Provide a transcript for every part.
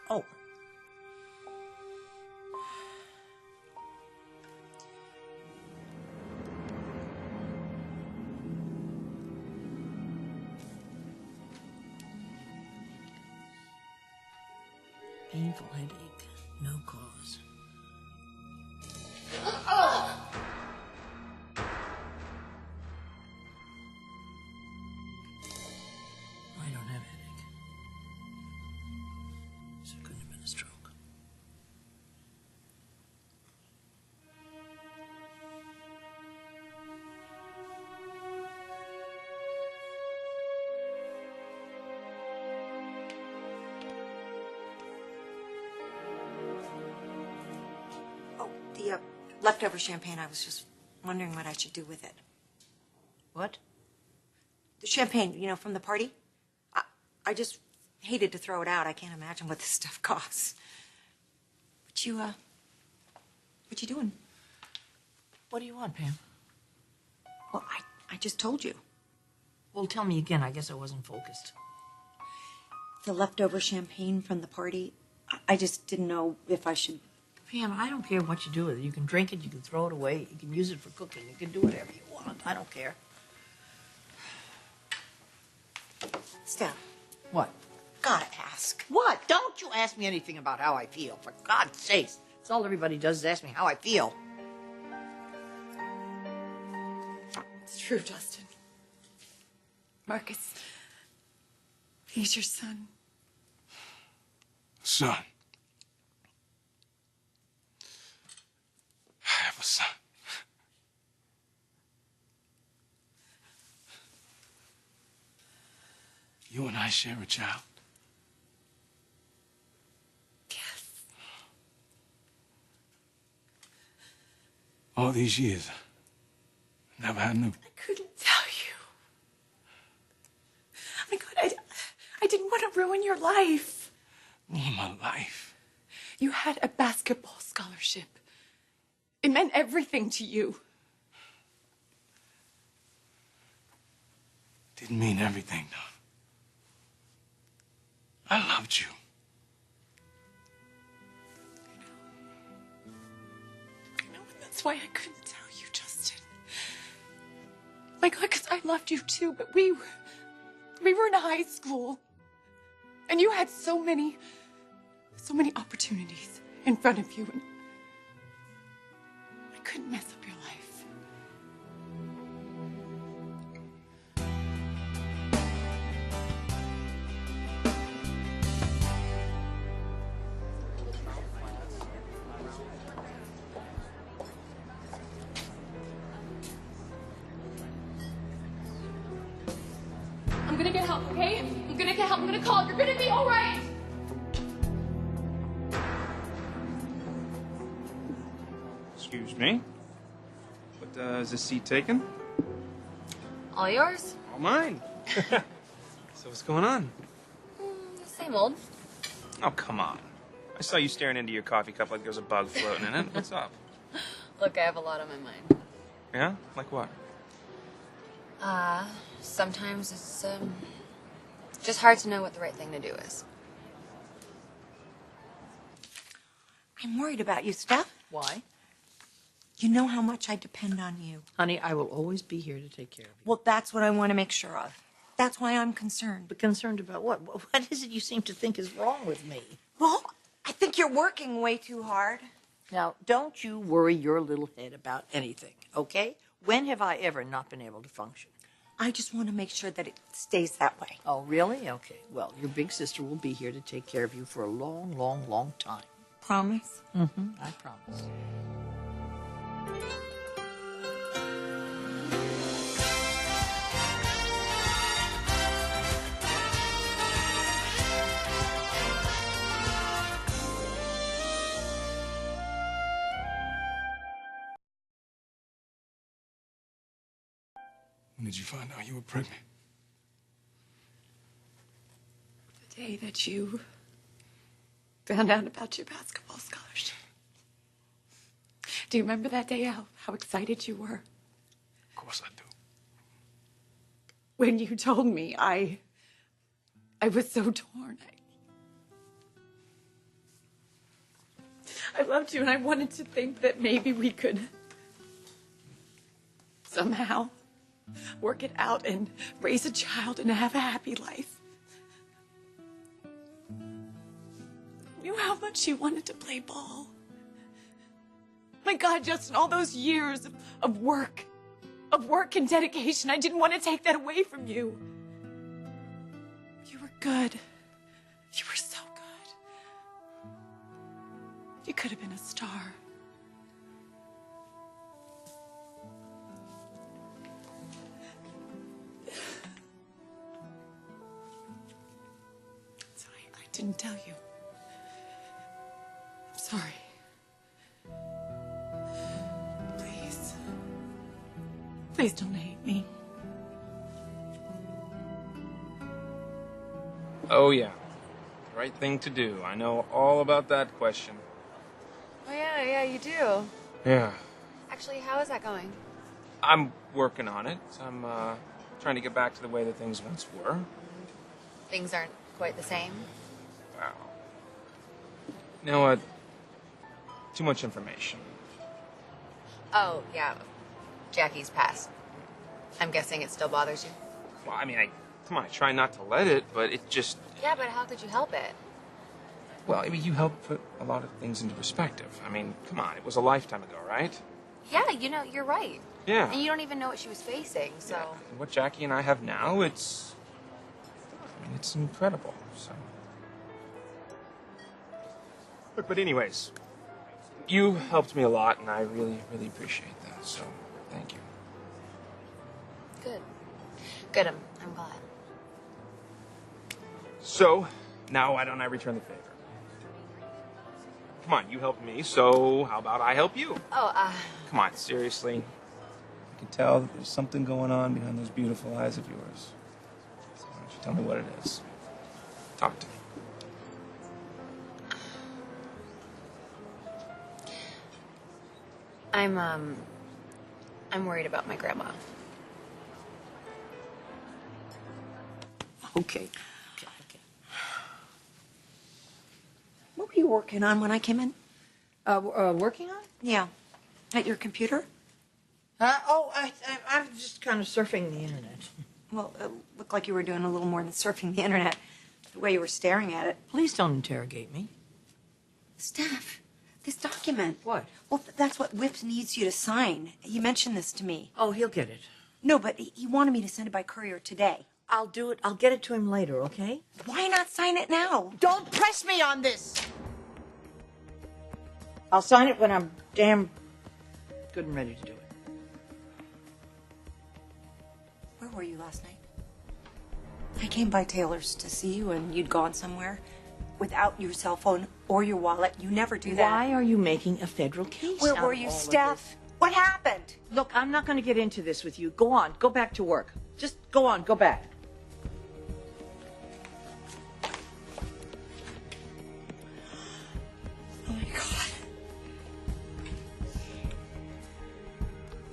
Oh. Painful headache, no cause. I don't have a headache. So it couldn't have been a stroke. Oh, the leftover champagne, I was just wondering what I should do with it. What? The champagne, you know, from the party. I just hated to throw it out. I can't imagine what this stuff costs. What you doing? What do you want, Pam? Well, I just told you. Well, tell me again. I guess I wasn't focused. The leftover champagne from the party, I just didn't know if I should... Pam, I don't care what you do with it. You can drink it, you can throw it away, you can use it for cooking, you can do whatever you want. I don't care. Steph. What? Gotta ask. What? Don't you ask me anything about how I feel, for God's sakes. That's all everybody does is ask me how I feel. It's true, Justin. Marcus, he's your son. Son. I have a son. You and I share a child. Yes. All these years, never I knew. I couldn't tell you. Oh my God, I didn't want to ruin your life. Ruin my life. You had a basketball scholarship. It meant everything to you. Didn't mean everything, though. I loved you. I know, and that's why I couldn't tell you, Justin. My God, because I loved you too, but we were in high school. And you had so many opportunities in front of you, and I couldn't mess up your life. I'm gonna get help, okay? I'm gonna get help. I'm gonna call. You're gonna be all right. Excuse me? But, is this seat taken? All yours? All mine. So what's going on? Same old. Oh, come on. I saw you staring into your coffee cup like there's a bug floating in it. What's up? Look, I have a lot on my mind. Yeah? Like what? Sometimes it's, just hard to know what the right thing to do is. I'm worried about you, Steph. Why? You know how much I depend on you. Honey, I will always be here to take care of you. Well, that's what I want to make sure of. That's why I'm concerned. But concerned about what? What is it you seem to think is wrong with me? Well, I think you're working way too hard. Now, don't you worry your little head about anything, okay? When have I ever not been able to function? I just want to make sure that it stays that way. Oh, really? Okay. Well, your big sister will be here to take care of you for a long, long, long time. Promise? Mm-hmm. I promise. When did you find out you were pregnant? The day that you found out about your basketball scholarship. Do you remember that day, how excited you were? Of course I do. When you told me, I was so torn. I loved you, and I wanted to think that maybe we could somehow work it out and raise a child and have a happy life. I knew how much you wanted to play ball. My God, Justin, all those years of work and dedication, I didn't want to take that away from you. You were good. You were so good. You could have been a star. Sorry, I didn't tell you. I'm sorry. Please don't hate me. Oh, yeah. Right thing to do. I know all about that question. Oh, yeah, you do. Yeah. Actually, how is that going? I'm working on it. I'm trying to get back to the way that things once were. Things aren't quite the same. Wow. You know what? Too much information. Oh, yeah. Jackie's passed. I'm guessing it still bothers you. Well, I mean, come on, I try not to let it, but it just... Yeah, but how could you help it? Well, I mean, you helped put a lot of things into perspective. I mean, come on, it was a lifetime ago, right? Yeah, you're right. Yeah. And you don't even know what she was facing, so... Yeah. And what Jackie and I have now, it's incredible, so... Look, but anyways, you helped me a lot, and I really, really appreciate that, so thank you. Good. Good, I'm glad. So, now why don't I return the favor? Come on, you helped me, so how about I help you? Oh, Come on, seriously. I can tell that there's something going on behind those beautiful eyes of yours. So why don't you tell me what it is? Talk to me. I'm worried about my grandma. Okay. What were you working on when I came in? Working on? Yeah. At your computer? I'm just kind of surfing the internet. Well, it looked like you were doing a little more than surfing the internet. The way you were staring at it. Please don't interrogate me. Steph, this document. What? Well, that's what Whip needs you to sign. He mentioned this to me. Oh, he'll get it. No, but he wanted me to send it by courier today. I'll do it. I'll get it to him later, okay? Why not sign it now? Don't press me on this! I'll sign it when I'm damn good and ready to do it. Where were you last night? I came by Taylor's to see you, and you'd gone somewhere without your cell phone or your wallet. You never do that. Why are you making a federal case? Where out were of you, all of Steph? this? What happened? Look, I'm not going to get into this with you. Go on. Go back to work. Just go on. Go back. Oh my God.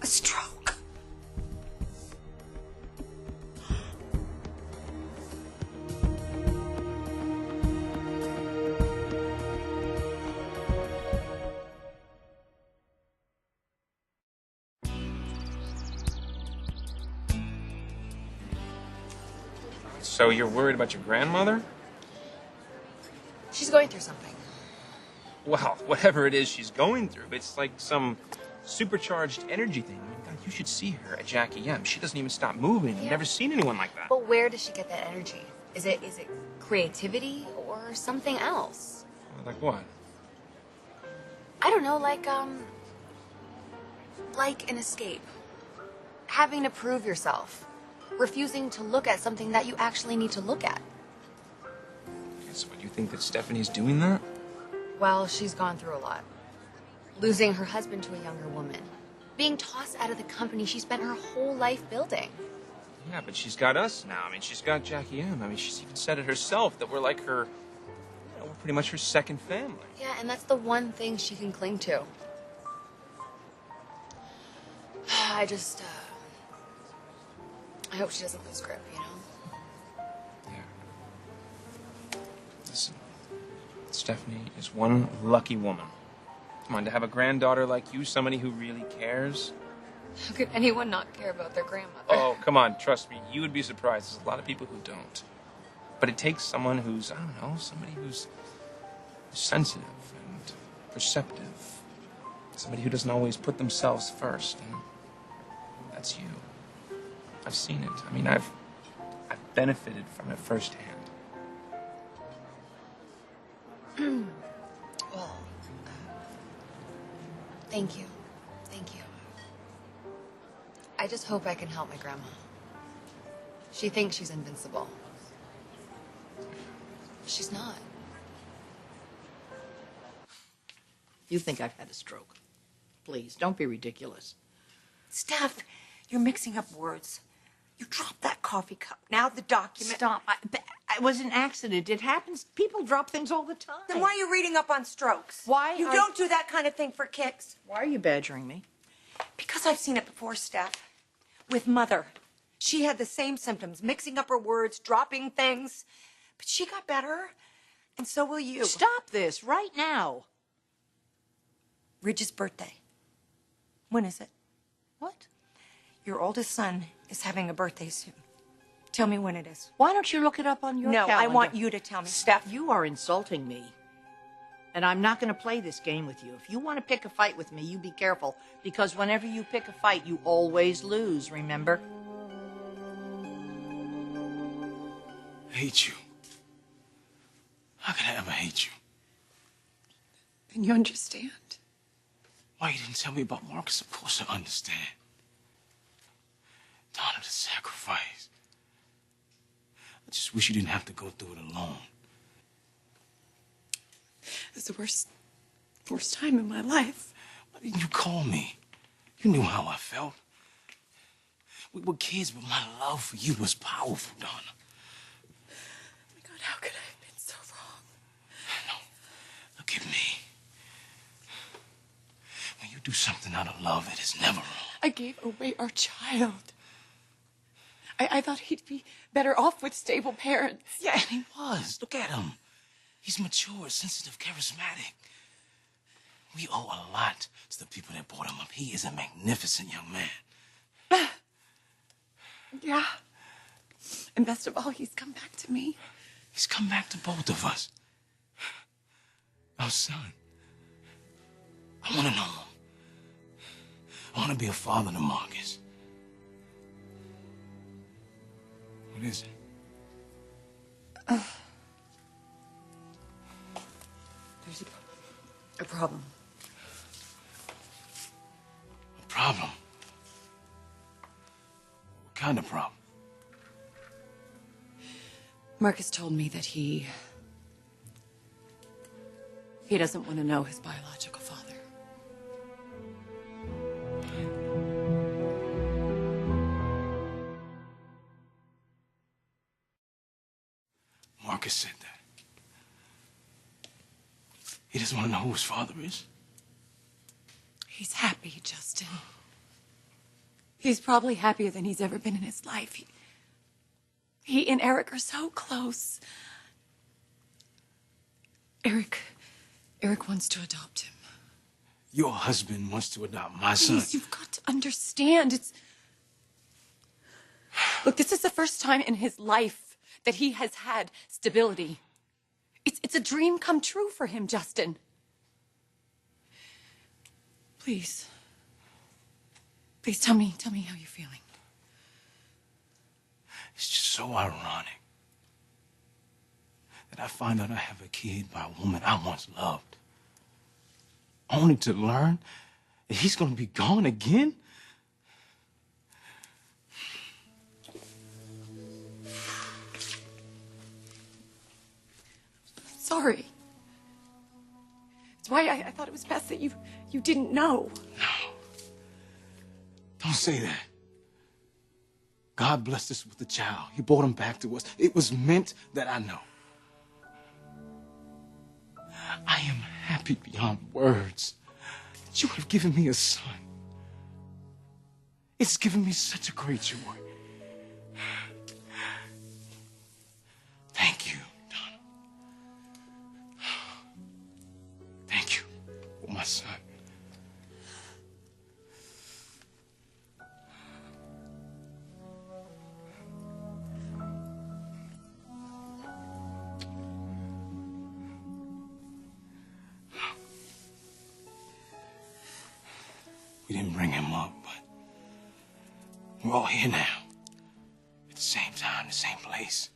A stroke. So you're worried about your grandmother? She's going through something. Well, whatever it is she's going through, it's like some supercharged energy thing. I mean, God, you should see her at Jackie M. She doesn't even stop moving. I've Yeah. never seen anyone like that. But where does she get that energy? Is it creativity or something else? Like what? I don't know, like an escape. Having to prove yourself. Refusing to look at something that you actually need to look at. So what, you think that Stephanie's doing that? Well, she's gone through a lot. Losing her husband to a younger woman. Being tossed out of the company she spent her whole life building. Yeah, but she's got us now. I mean, she's got Jackie M. I mean, she's even said it herself that we're like her, we're pretty much her second family. Yeah, and that's the one thing she can cling to. I just, I hope she doesn't lose grip, you know? Yeah. Listen, Stephanie is one lucky woman. Come on, to have a granddaughter like you, somebody who really cares. How could anyone not care about their grandmother? Oh, come on, trust me. You would be surprised. There's a lot of people who don't. But it takes someone who's, I don't know, somebody who's sensitive and perceptive. Somebody who doesn't always put themselves first. And that's you. I've seen it. I mean, I've benefited from it firsthand. Well, thank you. Thank you. I just hope I can help my grandma. She thinks she's invincible. She's not. You think I've had a stroke. Please, don't be ridiculous. Steph, you're mixing up words. You dropped that coffee cup. Now the document. Stop. It was an accident. It happens. People drop things all the time. Then why are you reading up on strokes? Why You are- don't do that kind of thing for kicks. Why are you badgering me? Because I've seen it before, Steph. With Mother. She had the same symptoms, mixing up her words, dropping things. But she got better, and so will you. Stop this right now. Ridge's birthday. When is it? What? Your oldest son is having a birthday soon. Tell me when it is. Why don't you look it up on your No, calendar? I want you to tell me. Steph, You are insulting me. And I'm not going to play this game with you. If you want to pick a fight with me, you be careful. Because whenever you pick a fight, you always lose, remember? I hate you. How could I ever hate you? Then you understand. Why you didn't tell me about Marcus? Of course I understand. Donna, the sacrifice. I just wish you didn't have to go through it alone. It was the worst time in my life. Why didn't you call me? You knew how I felt. We were kids, but my love for you was powerful, Donna. Oh my God, how could I have been so wrong? No, look at me. When you do something out of love, it is never wrong. I gave away our child. I thought he'd be better off with stable parents. Yeah, and he was. Look at him. He's mature, sensitive, charismatic. We owe a lot to the people that brought him up. He is a magnificent young man. Yeah. And best of all, he's come back to me. He's come back to both of us. Our son. I want to know him. I want to be a father to Marcus. What is it? there's a problem. A problem? What kind of problem? Marcus told me that he doesn't want to know his biological father. Marcus said that. He doesn't want to know who his father is. He's happy, Justin. He's probably happier than he's ever been in his life. He and Eric are so close. Eric wants to adopt him. Your husband wants to adopt my son. Please, you've got to understand. Look, this is the first time in his life that he has had stability. It's a dream come true for him, Justin. Please. Please tell me how you're feeling. It's just so ironic that I find out I have a kid by a woman I once loved, only to learn that he's going to be gone again. Sorry. It's why I thought it was best that you didn't know. No. Don't say that. God blessed us with a child. He brought him back to us. It was meant that I know. I am happy beyond words that you have given me a son. It's given me such a great joy. Thank you, Donna. Thank you for my my son. We didn't bring him up, but we're all here now. At the same time, the same place.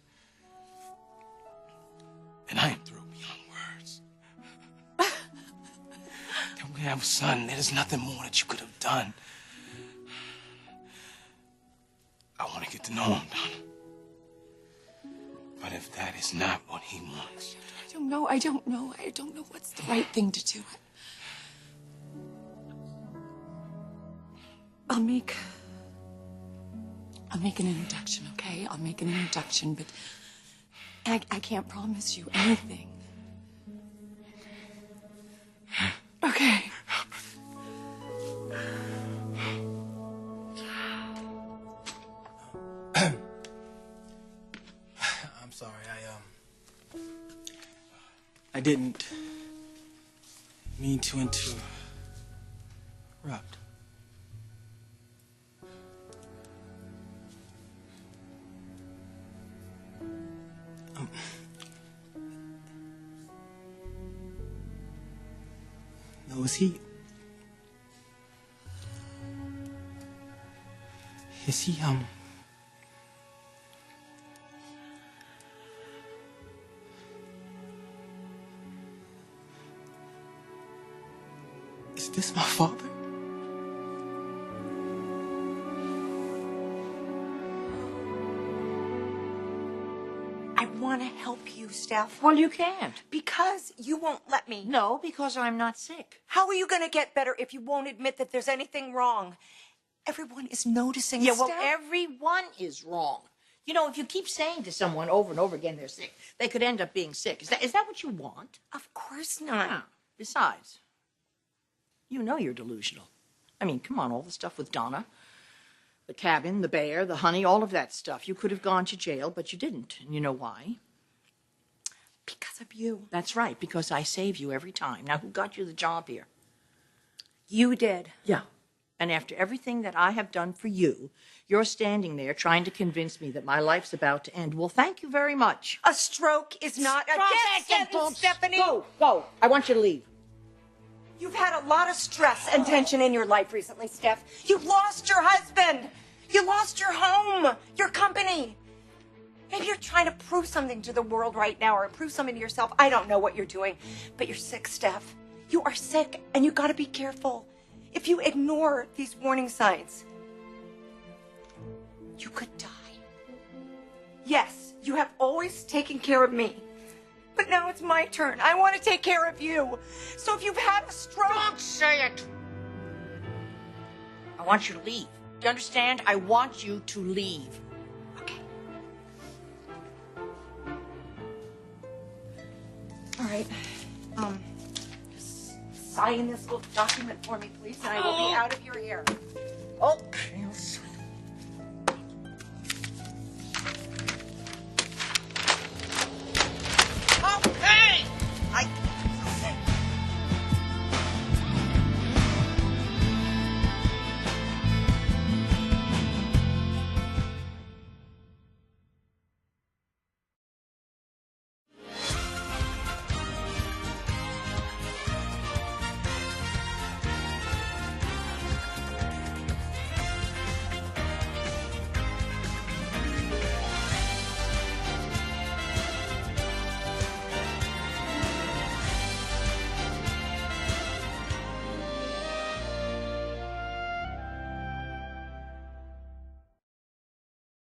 And I am through beyond words. That we have a son. There's nothing more that you could have done. I want to get to know him, Donna. But if that is not what he wants... I don't know. I don't know what's the right thing to do. I'll make an introduction, okay? I'll make an introduction, but I can't promise you anything. Okay. I'm sorry, I didn't mean to interrupt. No, is he... Is this my father? I want to help you, Steph. Well, you can't. Because you won't let me. No, because I'm not sick. How are you going to get better if you won't admit that there's anything wrong? Everyone is noticing, Yeah, well, Steph. everyone is wrong. You know, if you keep saying to someone over and over again they're sick, they could end up being sick. Is that what you want? Of course not. Yeah. Besides, you know you're delusional. I mean, come on, all the stuff with Donna. The cabin, the bear, the honey, all of that stuff. You could have gone to jail, but you didn't. And you know why? Because of you. That's right, because I save you every time. Now, who got you the job here? You did. Yeah. And after everything that I have done for you, you're standing there trying to convince me that my life's about to end. Well, thank you very much. A stroke is not a death sentence, Stephanie. Go. I want you to leave. You've had a lot of stress and tension in your life recently, Steph. You lost your husband. You lost your home, your company. Maybe you're trying to prove something to the world right now or prove something to yourself. I don't know what you're doing, but you're sick, Steph. You are sick, and you got to be careful. If you ignore these warning signs, you could die. Yes, you have always taken care of me. But now it's my turn. I want to take care of you. So if you've had a stroke... Don't say it. I want you to leave. Do you understand? I want you to leave. Okay. All right. Just sign this little document for me, please, and I will be out of your hair. Okay, I'll sign